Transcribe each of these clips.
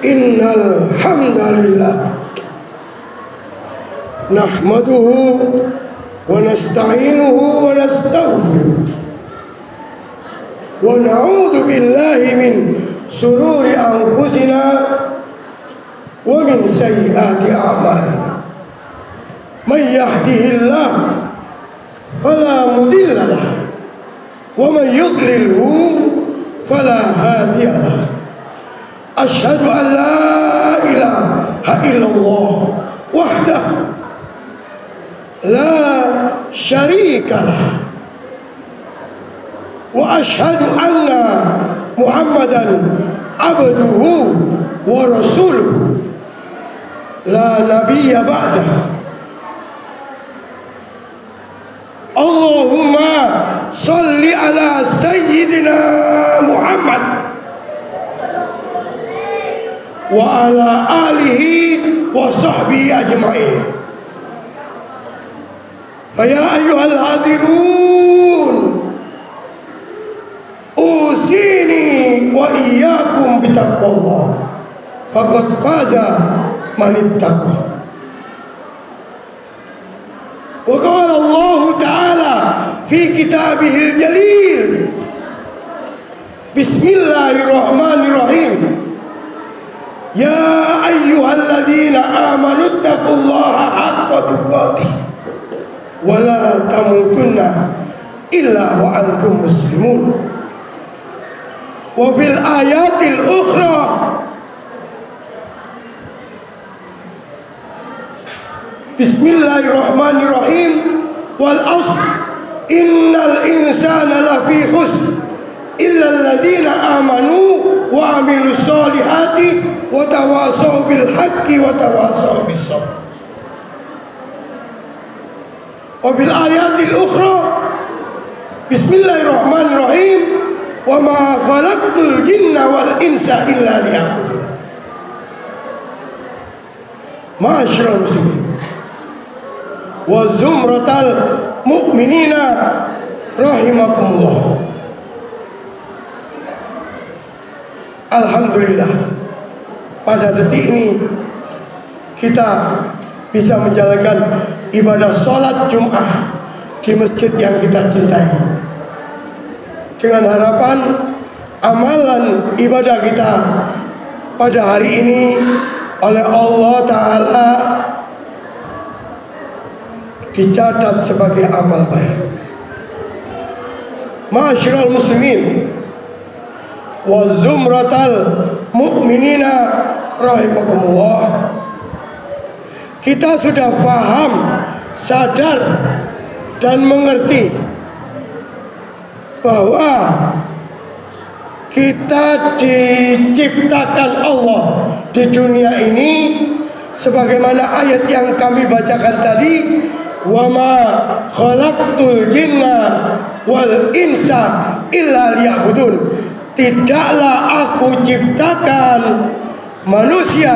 Innal hamdalillah nahmaduhu wa nasta'inuhu wa nastaghfiruh wa na'udzu billahi min sururi anfusina wa min sayyiati a'malina. May yahdihillah fala mudilla lahu wa man yudlilhu fala hadiya lahu. Asyhadu an la ilaha illallah wahdahu la syarika lah wa asyhadu anna Muhammadan abduhu wa rasuluh la nabiyya ba'dah. Allahumma salli ala sayyidina Muhammad wa ala alihi wa sahbihi ajma'in. Faya ayyuhal hadirun usini wa iyyakum bitaqwallah faqad faza man ittaqa. Wa qala Allah ta'ala fi kitabihil jalil bismillahirrahmanirrahim. Ya ayyuhalladzina amanu taqullaha haqqa tuqatih wa la tamutunna illa wa antum muslimun. Wa fil ayatil ukhra bismillahirrahmanirrahim wal asr innal insana lafi khusr illa alladzina amanu wa amilus solihati wa tawasaw bil haqqi wa tawasaw bis sabr. Wa bil ayatil ukhra bismillahirrahmanirrahim wa ma khalaqtul jinna wal insa illa liya'budun. Ma'asyiral muslimin wa zumratal mu'minina rahimakumullah. Alhamdulillah, pada detik ini kita bisa menjalankan ibadah sholat Jum'ah di masjid yang kita cintai, dengan harapan amalan ibadah kita pada hari ini oleh Allah Ta'ala dicatat sebagai amal baik. Ma'asyiral muslimin wa zumratal mu'minina rahimakumullah. Kita sudah paham, sadar dan mengerti bahwa kita diciptakan Allah di dunia ini sebagaimana ayat yang kami bacakan tadi, wa ma khalaqtul jinna wal insa illa liya'budun. Tidaklah aku ciptakan manusia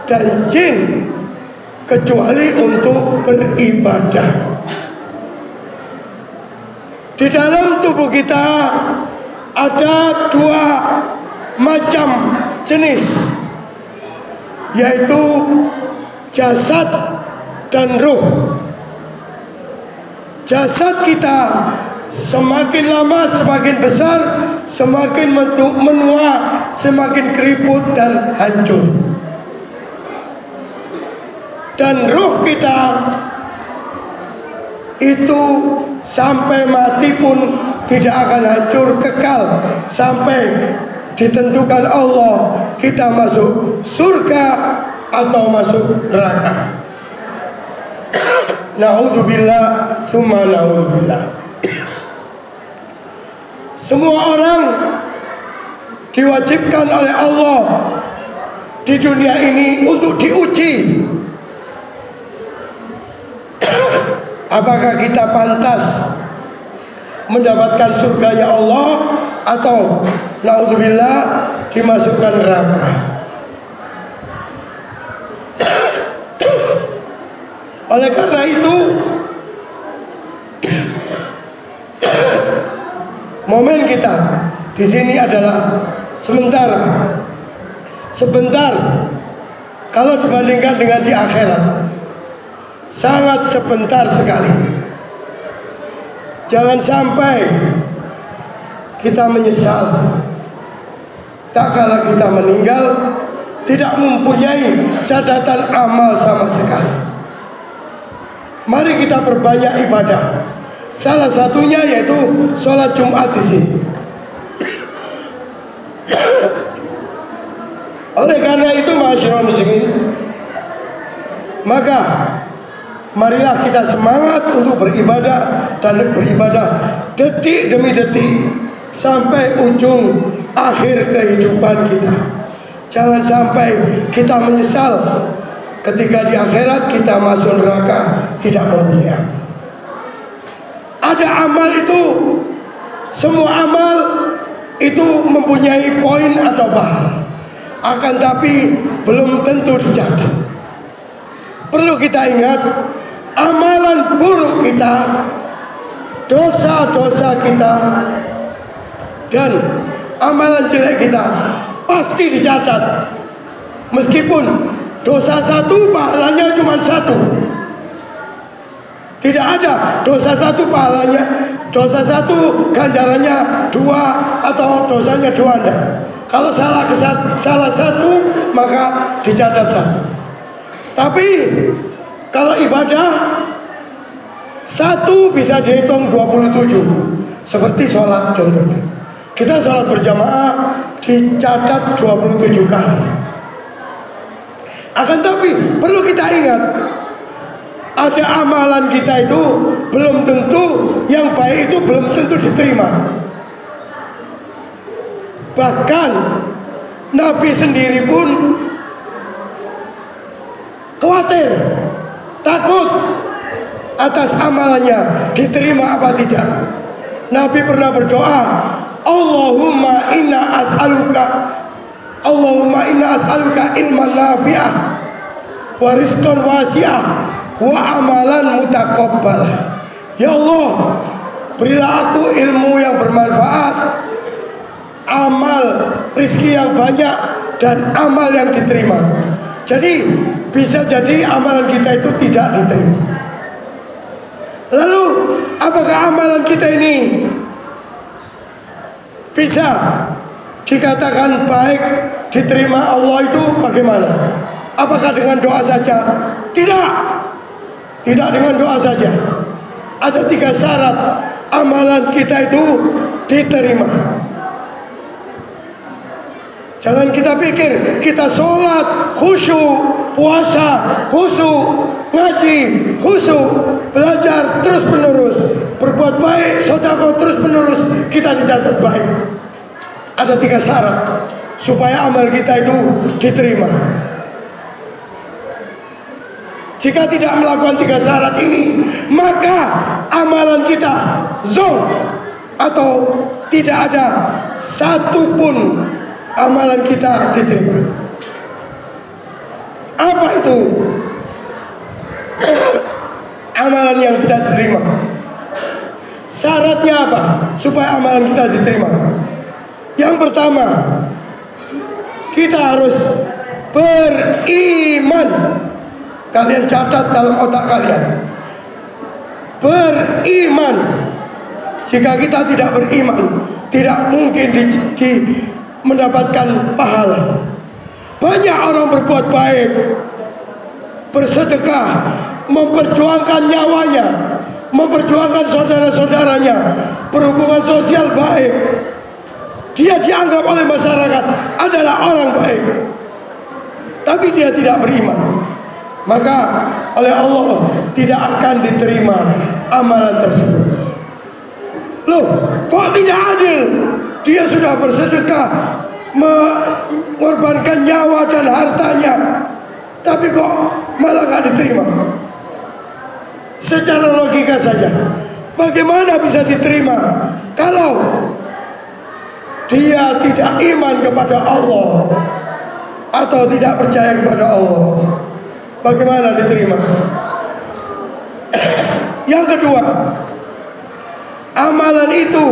dan jin kecuali untuk beribadah. Di dalam tubuh kita ada dua macam jenis, yaitu jasad dan ruh. Jasad kita semakin lama semakin besar, semakin menua, semakin keriput dan hancur. Dan ruh kita itu sampai mati pun tidak akan hancur, kekal sampai ditentukan Allah kita masuk surga atau masuk neraka. Na'udzubillah tsumma na'udzubillah. Semua orang diwajibkan oleh Allah di dunia ini untuk diuji. Apakah kita pantas mendapatkan surganya Allah atau naudzubillah dimasukkan neraka. Oleh karena itu, momen kita di sini adalah sementara. sebentar kalau dibandingkan dengan di akhirat. Sangat sebentar sekali. Jangan sampai kita menyesal tak kala kita meninggal tidak mempunyai catatan amal sama sekali. Mari kita perbanyak ibadah. Salah satunya yaitu sholat Jumat di sini. Oleh karena itu, ma'asyiral muslimin, maka marilah kita semangat untuk beribadah dan beribadah detik demi detik sampai ujung akhir kehidupan kita. Jangan sampai kita menyesal ketika di akhirat kita masuk neraka tidak mempunyai amal. Ada amal itu, semua amal itu mempunyai poin atau pahala. Akan tapi belum tentu dicatat. Perlu kita ingat, amalan buruk kita, dosa-dosa kita, dan amalan jelek kita pasti dicatat. Meskipun dosa satu pahalanya cuma satu. Tidak ada dosa satu pahalanya, dosa satu ganjarannya dua atau dosanya dua. Enggak. Kalau salah satu maka dicatat satu. Tapi kalau ibadah satu bisa dihitung 27. Seperti sholat contohnya. Kita sholat berjamaah dicatat 27 kali. Akan tapi perlu kita ingat, ada amalan kita itu belum tentu, yang baik itu belum tentu diterima. Bahkan Nabi sendiri pun khawatir, takut atas amalannya diterima apa tidak. Nabi pernah berdoa, Allahumma inna as'aluka ilman nafi'ah wa rizqan wasi'ah wa amalan mutaqabbalah. Ya Allah, berilah aku ilmu yang bermanfaat, amal rizki yang banyak, dan amal yang diterima. Jadi bisa jadi amalan kita itu tidak diterima. Lalu apakah amalan kita ini bisa dikatakan baik, diterima Allah itu bagaimana? Apakah dengan doa saja? Tidak. Tidak dengan doa saja. Ada 3 syarat amalan kita itu diterima. Jangan kita pikir kita sholat khusyuk, puasa khusyuk, ngaji khusyuk, belajar terus menerus, berbuat baik, sedekah terus menerus, kita dicatat baik. Ada 3 syarat supaya amal kita itu diterima. Jika tidak melakukan 3 syarat ini, maka amalan kita zong, atau tidak ada satupun amalan kita diterima. Apa itu amalan yang tidak diterima? Syaratnya apa supaya amalan kita diterima? Yang pertama, kita harus beriman. Kalian catat dalam otak kalian, beriman. Jika kita tidak beriman, tidak mungkin mendapatkan pahala. Banyak orang berbuat baik, bersedekah, memperjuangkan nyawanya, memperjuangkan saudara-saudaranya, berhubungan sosial baik. Dia dianggap oleh masyarakat adalah orang baik, tapi dia tidak beriman. Maka oleh Allah tidak akan diterima amalan tersebut. Loh, kok tidak adil? Dia sudah bersedekah, mengorbankan nyawa dan hartanya, tapi kok malah gak diterima? Secara logika saja, bagaimana bisa diterima kalau dia tidak iman kepada Allah atau tidak percaya kepada Allah? Bagaimana diterima? Yang kedua, amalan itu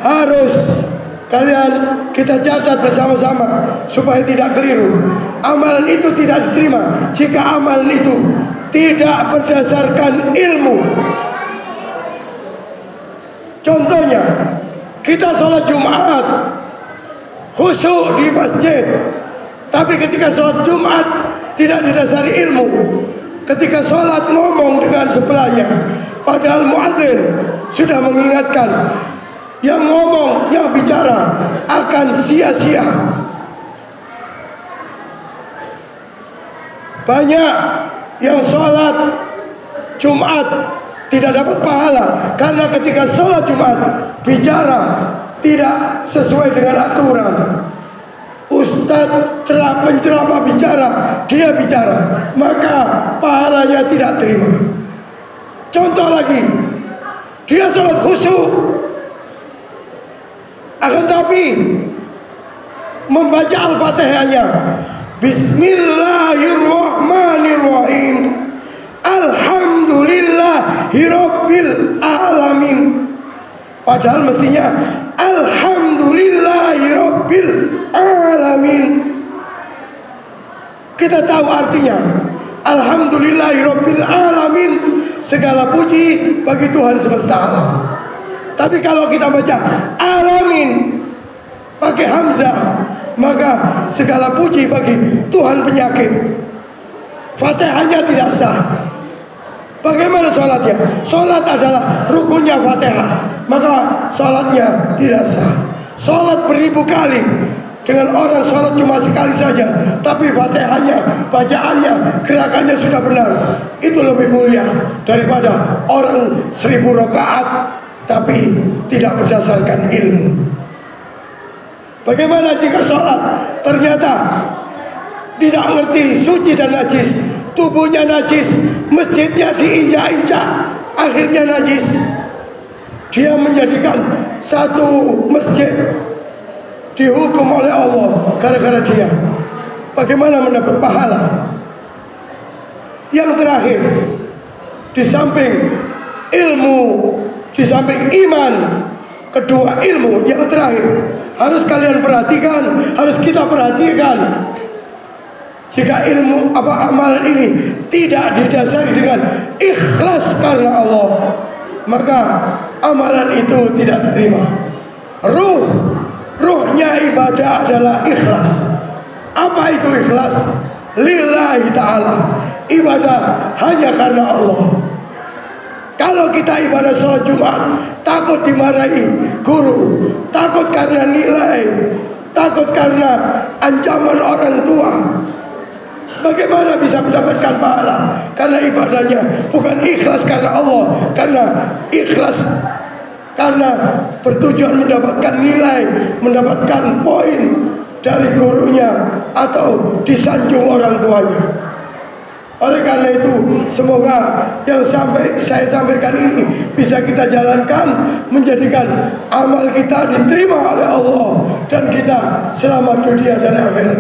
harus kalian kita catat bersama-sama supaya tidak keliru. Amalan itu tidak diterima jika amalan itu tidak berdasarkan ilmu. Contohnya, kita sholat Jumat khusyuk di masjid, tapi ketika sholat Jumat tidak didasari ilmu. Ketika sholat ngomong dengan sebelahnya, padahal muadzin sudah mengingatkan, yang ngomong, yang bicara akan sia-sia. Banyak yang sholat Jumat tidak dapat pahala karena ketika sholat Jumat bicara tidak sesuai dengan aturan. Ustadz penceramah bicara, dia bicara, maka pahalanya tidak terima. Contoh lagi, dia sholat khusyuk, akan tapi membaca Al-Fatihahnya Bismillahirrahmanirrahim, Alhamdulillahirabbil alamin. Padahal mestinya Alhamdulillahirabbil alamin. Kita tahu artinya Alhamdulillahirabbil alamin, segala puji bagi Tuhan semesta alam. Tapi kalau kita baca alamin pakai hamzah, maka segala puji bagi Tuhan penyakit. Fatihahnya tidak sah. Bagaimana sholatnya? Sholat adalah rukunnya Fatihah, maka sholatnya tidak sah. Sholat beribu kali dengan orang sholat cuma sekali saja, tapi Fatihahnya, bacaannya, gerakannya sudah benar, itu lebih mulia daripada orang 1000 rakaat tapi tidak berdasarkan ilmu. Bagaimana jika sholat ternyata tidak mengerti suci dan najis, tubuhnya najis, masjidnya diinjak-injak, akhirnya najis, dia menjadikan satu masjid dihukum oleh Allah gara-gara dia. Bagaimana mendapat pahala? Yang terakhir, di samping ilmu, di samping iman, kedua ilmu, yang terakhir harus kalian perhatikan, harus kita perhatikan. Jika ilmu amalan ini tidak didasari dengan ikhlas karena Allah, maka amalan itu tidak terima. Ruhnya ibadah adalah ikhlas. Apa itu ikhlas? Lillahi ta'ala, ibadah hanya karena Allah. Kalau kita ibadah sholat Jumat takut dimarahi guru, takut karena nilai, takut karena ancaman orang tua, bagaimana bisa mendapatkan pahala? Karena ibadahnya bukan ikhlas karena Allah, karena ikhlas karena bertujuan mendapatkan nilai, mendapatkan poin dari gurunya atau disanjung orang tuanya. Oleh karena itu, semoga yang saya sampaikan ini bisa kita jalankan, menjadikan amal kita diterima oleh Allah dan kita selamat dunia dan akhirat.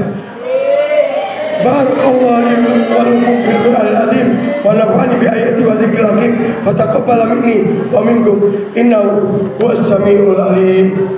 Barakallahu li wa lakum bil Qur'anil azim wa nafa'ani bi ayati wa dzikril hakim, fataqabbal minni wa minkum innahu huwas samiul alim.